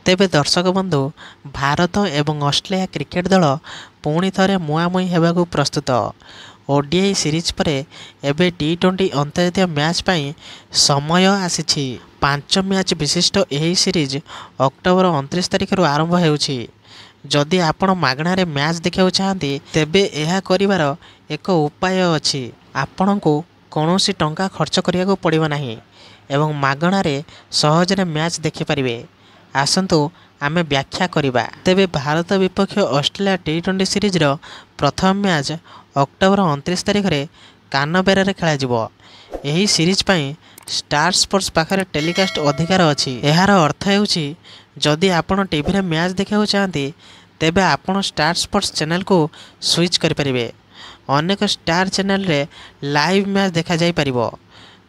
तेबे दर्शक बंधु भारत एवं ऑस्ट्रेलिया क्रिकेट दल पुणी थरे मुहांमुही हेबाकु प्रस्तुत। ओडीआई सीरीज पर एबे टी20 अंतर्जातीय मैच पाई समय आसीछि। 5 मैच विशिष्ट यही सीरीज अक्टोबर 29 तारिख आरंभ हेउछि। जदि आपण मागणारे मैच देखा चाहती तेबे यह करिवार एक उपाय अछि। आपणको कौनसी टंका खर्च करियाको पड़िबो नाही एवं मागणारे सहजरे मैच देखि परिबे। आसंतु आमे व्याख्या करिबा। तेबे भारत विपक्ष ऑस्ट्रेलिया टी20 सीरीज रो प्रथम मैच अक्टोबर 29 तारिख रे कानबेरा रे खेला जिवो। एही सीरीज पई स्टार स्पोर्ट्स पाखरे टेलीकास्ट अधिकार अछि। एहार अर्थ हेउछि जदि आपण टीवी रे मैच देखा चाहती तेबे आपण स्टार स्पोर्ट्स चैनल को स्विच करि परिबे। अनेक स्टार चैनल रे लाइव मैच देखा जाई परिबो,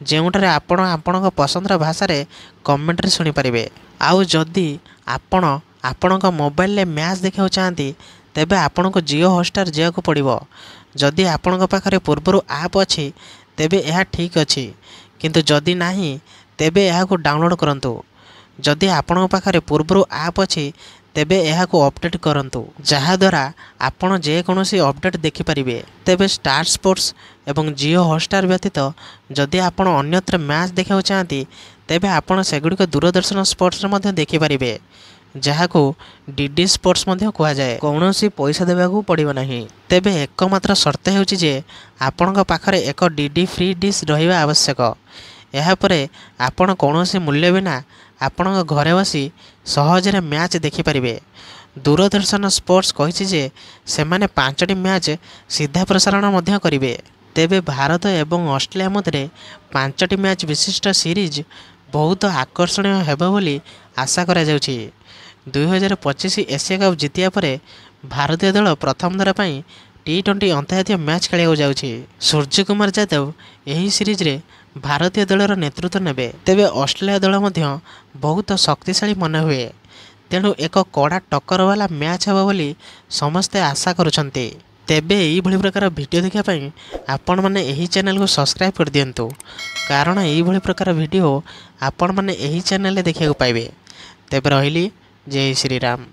जेउटारे आपण आपणक पसंदर भाषा रे कमेंट्री सुनी परिबे। आउ जदि आपण आपणक मोबाइल रे मैच देखा चाहती तेबे आपणक जियो हॉटस्टार जियाको पड़िबो। जदि आपणक पाखरे पूर्वरु ऐप अछि तेबे यह ठीक अछि, किंतु जदि नाही तेबे यहाको डाउनलोड करंतु। जदि आपणक पाखरे पूर्वरु ऐप अछि तेबे यहाको अपडेट करंतु, जहा द्वारा आपण जे कोनोसी अपडेट देखि परिबे। तेबे स्टार स्पोर्ट्स एवं जियो हॉटस्टार व्यतीत जदि आपण अन्यत्र मैच देखा चाहती तेबे आपण सेगुड़िक दूरदर्शन स्पोर्ट्स रे मध्य देखि परिबे, जहाको डीडी स्पोर्ट्स मध्य कुहा जाए। कौनसी पैसा देबाकू पड़िबो नाही। तेबे एकमात्र शर्त हेउछि जे आपणक पाखरे एक डीडी फ्री डिश रहिबा आवश्यक। एहा परे आपण कौनसी मूल्य बिना आपणक घरे बसी सहजरे मैच देखि परिबे। दूरदर्शन स्पोर्ट्स कहिछि जे सेमाने 5टी मैच सीधा प्रसारण मध्य करिवे। तेबे भारत एवं ऑस्ट्रेलिया मध्य 5टी मैच विशिष्ट सीरीज बहुत आकर्षणीय हेबो बोली आशा करा जाउछि। 2025 एशिया कप जितिया परे भारतीय दल प्रथम थर पई टी20 अंतर्जातीय मैच खेलिया जाउछि। सूर्य कुमार यादव एही सीरीज रे भारतीय दलर नेतृत्व नेबे। तेबे ऑस्ट्रेलिया दल मध्य बहुत शक्तिशाली मन हुए, तेणु एक कड़ा टक्कर वाला मैच हेबो बोली समस्ते आशा करुछन्ते। तेबे एही भली प्रकार वीडियो देखा पई आपण माने एही चैनल को सब्सक्राइब कर दियंतु, कारण एही भली प्रकार वीडियो आपण माने एही चैनल रे देखिया को पाइबे। तेबे रहिली जय श्री राम।